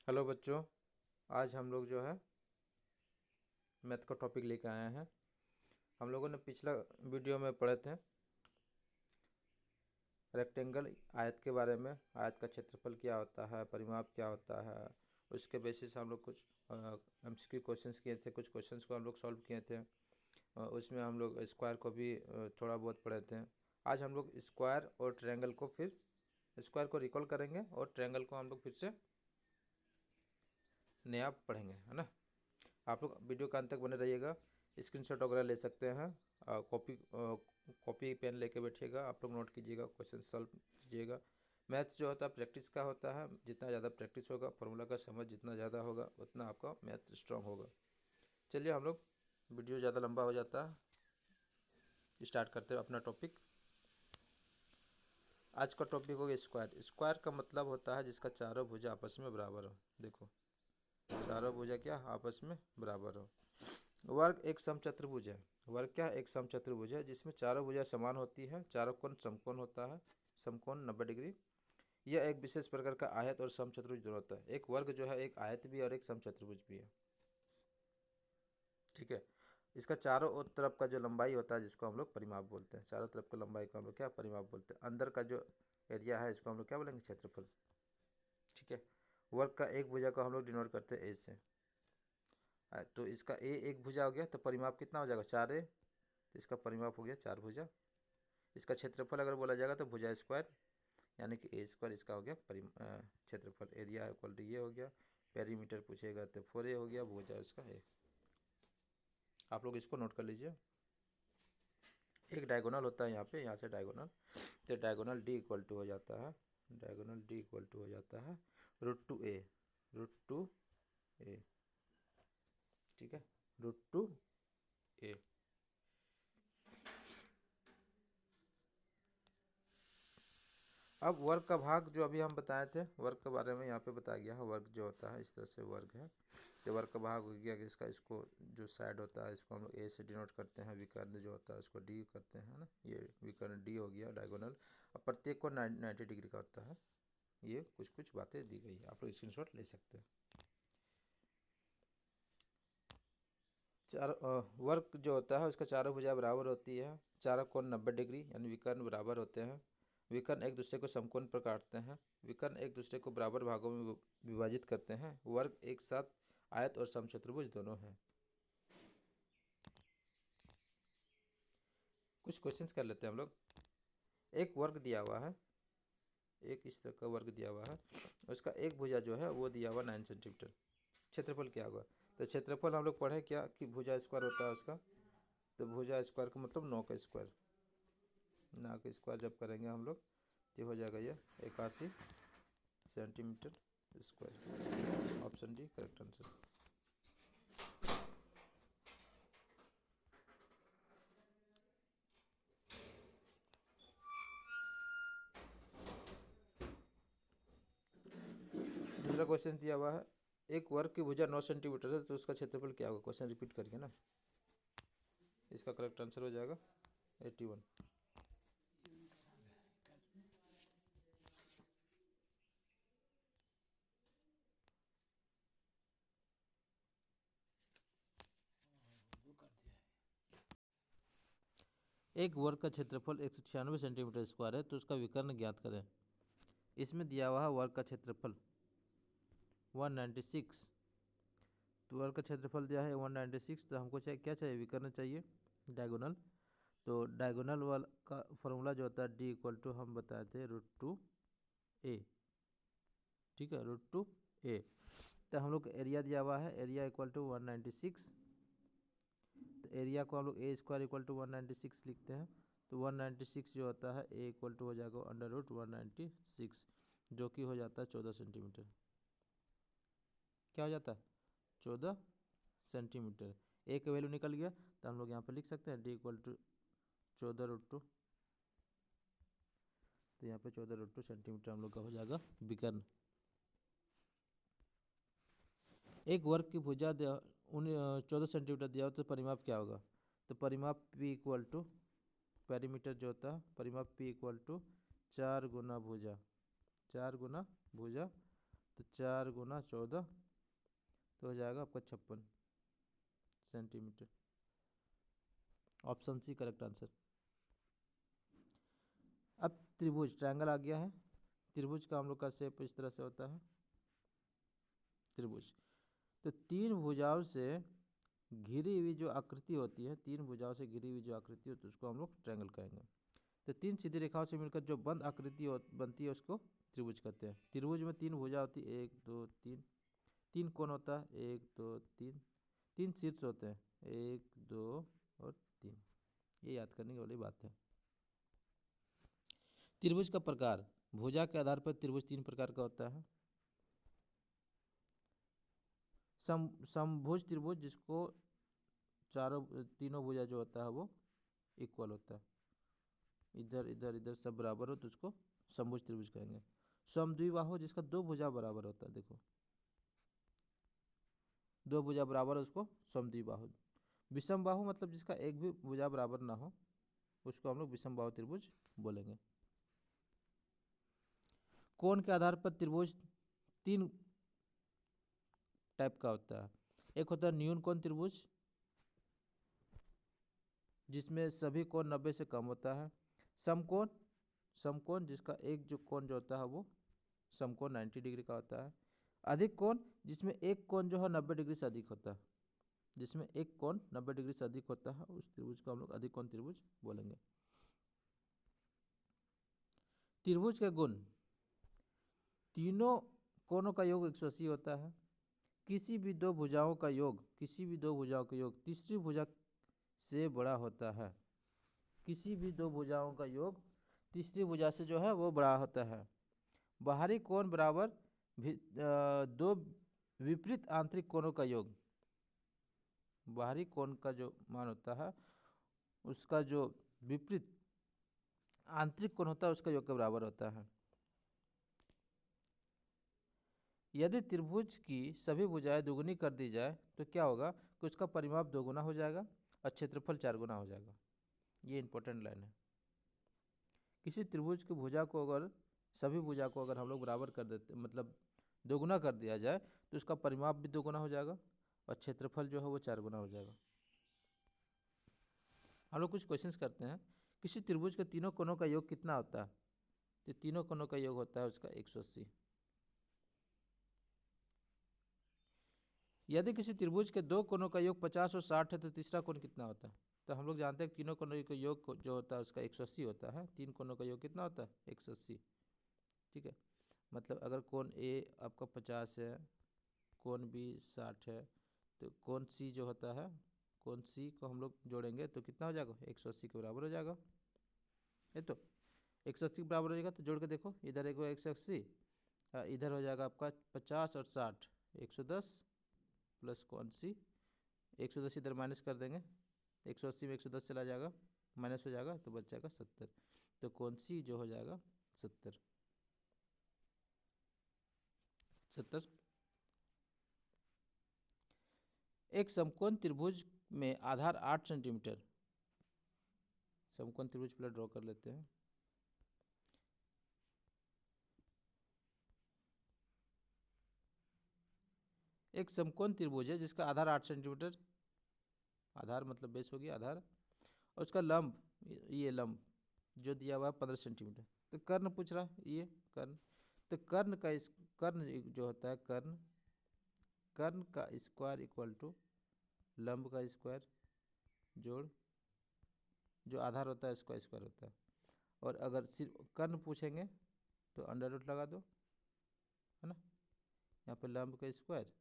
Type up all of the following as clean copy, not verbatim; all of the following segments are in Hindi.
हेलो बच्चों। आज हम लोग जो है मैथ का टॉपिक लेकर आए हैं। हम लोगों ने पिछला वीडियो में पढ़े थे रेक्टेंगल आयत के बारे में। आयत का क्षेत्रफल क्या होता है, परिमाप क्या होता है। उसके बेसिस से हम लोग कुछ एमसीक्यू क्वेश्चंस किए थे, कुछ क्वेश्चंस को हम लोग सॉल्व किए थे। उसमें हम लोग स्क्वायर को भी थोड़ा बहुत पढ़े थे। आज हम लोग स्क्वायर और ट्रायंगल को फिर स्क्वायर को रिकॉल करेंगे और ट्रायंगल को हम लोग फिर से नया पढ़ेंगे, है ना। आप लोग वीडियो का अंत तक बने रहिएगा। स्क्रीनशॉट वगैरह ले सकते हैं। कॉपी पेन लेके बैठिएगा, आप लोग नोट कीजिएगा, क्वेश्चन सॉल्व कीजिएगा। मैथ्स जो होता है प्रैक्टिस का होता है। जितना ज़्यादा प्रैक्टिस होगा, फॉर्मूला का समझ जितना ज़्यादा होगा, उतना आपका मैथ्स स्ट्रांग होगा। चलिए, हम लोग वीडियो ज़्यादा लंबा हो जाता है, स्टार्ट करते हैं अपना टॉपिक। आज का टॉपिक होगा स्क्वायर। स्क्वायर का मतलब होता है जिसका चारों भुजा आपस में बराबर हो। देखो, चारों भुजा क्या आपस में बराबर हो। वर्ग एक समचतुर्भुज है। वर्ग क्या है? एक समचतुर्भुज है जिसमें चारों भुजा समान होती है, चारों कोण समकोण होता है, समकोण 90 डिग्री। यह एक विशेष प्रकार का आयत और समचतुर्भुज दोनों होता है। एक वर्ग जो है एक आयत भी और एक समचतुर्भुज भी है, ठीक है। इसका चारों ओर तरफ का जो लंबाई होता है जिसको हम लोग परिमाप बोलते हैं। चारों तरफ की लंबाई को हम लोग क्या परिमाप बोलते हैं। अंदर का जो एरिया है इसको हम लोग क्या बोलेंगे? क्षेत्रफल, ठीक है। वर्ग का एक भुजा को हम लोग डिनोट करते हैं ए से। तो इसका ए एक भुजा हो गया, तो परिमाप कितना हो जाएगा? 4a। तो इसका परिमाप हो गया 4 भुजा। इसका क्षेत्रफल अगर बोला जाएगा तो भुजा स्क्वायर, यानी कि ए स्क्वायर इसका हो गया क्षेत्रफल। एरिया इक्वल टू ये हो गया। पेरीमीटर पूछेगा तो 4a हो गया, भुजा उसका ए। आप लोग इसको नोट कर लीजिए। एक डायगोनल होता है यहाँ पे, यहाँ से डायगोनल, तो डायगोनल डी इक्वल टू हो जाता है, डायगोनल डी इक्वल टू हो जाता है √2a, √2a, ठीक है, √2a। अब वर्ग का भाग जो अभी हम बताए थे, वर्ग के बारे में यहाँ पे बताया गया है। वर्ग जो होता है इस तरह से वर्ग है। तो वर्ग का भाग हो गया कि इसका इसको जो साइड होता है इसको हम लोग ए से डिनोट करते हैं, विकर्ण जो होता है उसको डी करते हैं ना। ये विकर्ण डी हो गया डायगोनल। अब प्रत्येक को 90 डिग्री का होता है। ये कुछ कुछ बातें दी गई है, आप लोग स्क्रीनशॉट ले सकते हैं। वर्ग जो होता है उसका चारों भुजा बराबर होती है, चारों कोण 90 डिग्री यानी विकर्ण बराबर होते हैं। विकर्ण एक दूसरे को समकोण पर काटते हैं। विकर्ण एक दूसरे को बराबर भागों में विभाजित करते हैं। वर्ग एक साथ आयत और समचतुर्भुज दोनों हैं। कुछ क्वेश्चंस कर लेते हैं हम लोग। एक वर्ग दिया हुआ है, एक इस तरह का वर्ग दिया हुआ है, उसका एक भुजा जो है वो दिया हुआ 9 सेंटीमीटर। क्षेत्रफल क्या होगा? तो क्षेत्रफल हम लोग पढ़े क्या कि भुजा स्क्वायर होता है उसका। तो भुजा स्क्वायर का मतलब 9 का स्क्वायर। 9 का स्क्वायर जब करेंगे हम लोग तो हो जाएगा ये 81 centimetre square. Option D correct answer. दूसरा क्वेश्चन दिया हुआ है, एक वर्ग की भुजा 9 सेंटीमीटर है तो उसका क्षेत्रफल क्या होगा? क्वेश्चन रिपीट करिए ना। इसका करेक्ट आंसर हो जाएगा 81। एक वर्ग का क्षेत्रफल 196 सेंटीमीटर स्क्वायर है तो उसका विकर्ण ज्ञात करें। इसमें दिया हुआ है वर्ग का क्षेत्रफल 196। तो वर्ग का क्षेत्रफल दिया है 196, तो हमको चाहिए क्या? चाहिए विकर्ण चाहिए, डायगोनल। तो डायगोनल वाला का फॉर्मूला जो होता है डी इक्वल टू हम बताए थे √2a, ठीक है, √2a। तो हम लोग एरिया दिया हुआ है, एरिया इक्वल टू 196। तो एरिया को हम लोग ए स्क्वायर इक्वल टू 196 लिखते हैं। तो 196 जो होता है ए इक्वल टू हो जाएगा √196, जो कि हो जाता है 14 सेंटीमीटर। क्या हो जाता है? 14 सेंटीमीटर। ए का वैल्यू निकल गया तो हम लोग यहाँ पर लिख सकते हैं डी इक्वल टू 14√2। तो यहाँ पे 14√2 सेंटीमीटर हम लोग का हो जाएगा विकर्ण। एक वर्ग की भुजा 14 सेंटीमीटर दिया हो तो परिमाप क्या होगा? तो परिमाप पी इक्वल टू पेरीमीटर जो होता है, परिमाप पी इक्वल टू 4 गुना भुजा, 4 गुना भुजा तो 4 गुना 14 तो हो जाएगा आपका 56 centimetre. Option C correct answer. अब त्रिभुज ट्रायंगल आ गया है। त्रिभुज का हम लोग का शेप इस तरह से होता है त्रिभुज। तो तीन भुजाओं से घिरी हुई जो आकृति होती है, तीन भुजाओं से घिरी हुई जो आकृति होती है उसको हम लोग ट्रायंगल कहेंगे। तो तीन सीधी रेखाओं से मिलकर जो बंद आकृति बनती है उसको त्रिभुज कहते हैं। त्रिभुज में तीन भुजा होती है, 1 2 3, तीन कोण होता है, 1 2 3, तीन शीर्ष होते हैं, 1 2 और 3। ये याद करने वाली बात है। त्रिभुज का प्रकार, भुजा के आधार पर त्रिभुज तीन प्रकार का होता है। समभुज त्रिभुज, जिसको तीनों भुजा जो होता है वो इक्वल होता है, इधर इधर इधर सब बराबर हो तो उसको समभुज त्रिभुज कहेंगे। समद्विबाहु, जिसका दो भुजा बराबर होता है, देखो दो भुजा बराबर है उसको समद्विबाहु। विषम बाहु मतलब जिसका एक भी भुजा बराबर ना हो उसको हम लोग विषम बाहु त्रिभुज बोलेंगे। कोण के आधार पर त्रिभुज तीन टाइप का होता है। एक होता है न्यून कोण त्रिभुज, जिसमें सभी कोण 90 से कम होता है। समकोण, समकोण जिसका एक जो कोण जो होता है वो समकोण 90 डिग्री का होता है। अधिक कोण, जिसमें एक कोण जो है 90 डिग्री से अधिक होता है, जिसमें एक कोण 90 डिग्री से अधिक होता है उस त्रिभुज को हम लोग अधिक कोण त्रिभुज बोलेंगे। त्रिभुज के गुण, तीनों कोणों का योग 180 होता है। किसी भी दो भुजाओं का योग, किसी भी दो भुजाओं का योग तीसरी भुजा से बड़ा होता है। किसी भी दो भुजाओं का योग तीसरी भुजा से जो है वो बड़ा होता है। बाहरी कोण बराबर दो विपरीत आंतरिक कोणों का योग, बाहरी कोण का जो मान होता है उसका जो विपरीत आंतरिक कोण होता है उसका योग के बराबर होता है। यदि त्रिभुज की सभी भुजाएं दोगुनी कर दी जाए तो क्या होगा कि उसका परिमाप दोगुना हो जाएगा और क्षेत्रफल 4 गुना हो जाएगा। ये इंपॉर्टेंट लाइन है। किसी त्रिभुज की भुजा को अगर सभी भुजा को अगर हम लोग बराबर कर देते, मतलब दोगुना कर दिया जाए तो उसका परिमाप भी दोगुना हो जाएगा और क्षेत्रफल जो है वो 4 गुना हो जाएगा। हम लोग कुछ क्वेश्चंस करते हैं। किसी त्रिभुज के तीनों कोणों का योग कितना होता है? तो तीनों कोणों का योग होता है उसका 180। यदि किसी त्रिभुज के दो कोणों का योग 50 और 60 है तो तीसरा कोण कितना होता है? तो हम लोग जानते हैं कि तीनों कोणों का योग जो होता है उसका 180 होता है। तीन कोणों का योग कितना होता है? 180। ठीक है, मतलब अगर कोण ए आपका 50 है, कोण बी 60 है, तो कोण सी जो होता है, कोण सी को हम लोग जोड़ेंगे तो कितना हो जाएगा? 180 के बराबर हो जाएगा। ये तो 180 के बराबर हो जाएगा। तो जोड़ के देखो, इधर एक 180, इधर हो जाएगा आपका 50 और 60, 110 प्लस कोण सी 110 इधर माइनस कर देंगे, 180 में 110 चला जाएगा, माइनस हो जाएगा तो बच जाएगा 70। तो कोण सी जो हो जाएगा 70। एक समकोण त्रिभुज में आधार 8 सेंटीमीटर, समकोण त्रिभुज पहले ड्रॉ कर लेते हैं। एक समकोण त्रिभुज है जिसका आधार 8 सेंटीमीटर, आधार मतलब बेस हो गया आधार, और उसका लंब, ये लंब जो दिया हुआ है 15 सेंटीमीटर। तो कर्ण पूछ रहा है, ये कर्ण, तो कर्ण का कर्ण जो होता है कर्ण, कर्ण का स्क्वायर इक्वल टू लंब का स्क्वायर जोड़ जो आधार होता है इसका स्क्वायर होता है। और अगर सिर्फ कर्ण पूछेंगे तो अंडर रूट लगा दो, है ना, यहाँ पे लंब का स्क्वायर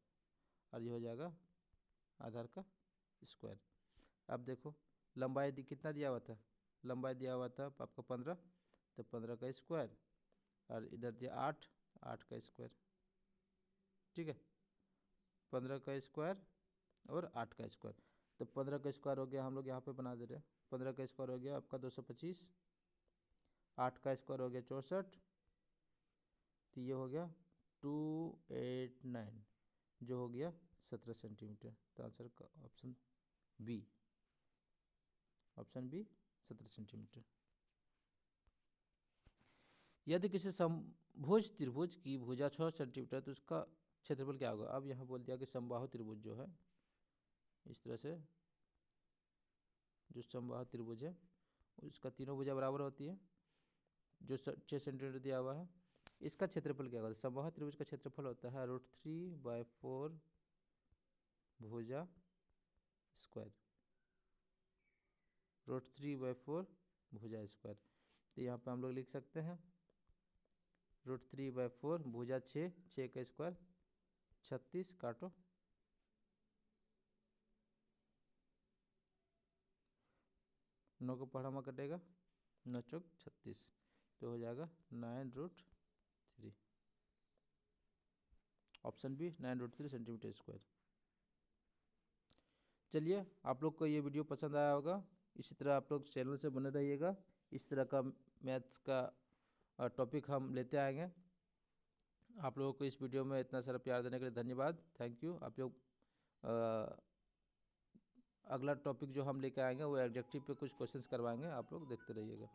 और ये हो जाएगा आधार का स्क्वायर। अब देखो लंबाई कितना दिया हुआ था? लंबाई दिया हुआ था आपका 15, तो 15 का स्क्वायर और इधर दिया 8, 8 का स्क्वायर। ठीक है, 15 का स्क्वायर और 8 का स्क्वायर। तो 15 का स्क्वायर हो गया, हम लोग यहाँ पे बना दे रहे हैं। 15 का स्क्वायर हो गया आपका 225, 8 का स्क्वायर हो गया 64, तो ये हो गया 289 जो हो गया 17 सेंटीमीटर। तो आंसर का option B, option B 17 centimetre. यदि किसी भुज त्रिभुज की भुजा 6 सेंटीमीटर, तो उसका क्षेत्रफल क्या होगा। अब यहाँ बोल दिया कि समबाहु त्रिभुज जो है, इस तरह से जो समबाहु त्रिभुज है उसका तीनों भुजा बराबर होती है, जो 6 सेंटीमीटर दिया हुआ है। इसका क्षेत्रफल क्या होगा। समबाहु त्रिभुज का क्षेत्रफल होता है √3/4 भुजा स्क्वायर, √3/4 भुजा स्क्वायर। तो यहाँ पे हम लोग लिख सकते हैं √3/4 भुजा 6 का स्क्वायर 36, काटो 9 को पढ़ा कटेगा 9 चौक 36, तो हो जाएगा 9√3, ऑप्शन बी 9√3 सेंटीमीटर स्क्वायर। चलिए, आप लोग को ये वीडियो पसंद आया होगा, इसी तरह आप लोग चैनल से बने रहिएगा। इस तरह का मैथ्स का टॉपिक हम लेते आएंगे। आप लोगों को इस वीडियो में इतना सारा प्यार देने के लिए धन्यवाद, थैंक यू। आप लोग अगला टॉपिक जो हम लेकर आएंगे वो एडजेक्टिव पे कुछ क्वेश्चंस करवाएंगे, आप लोग देखते रहिएगा।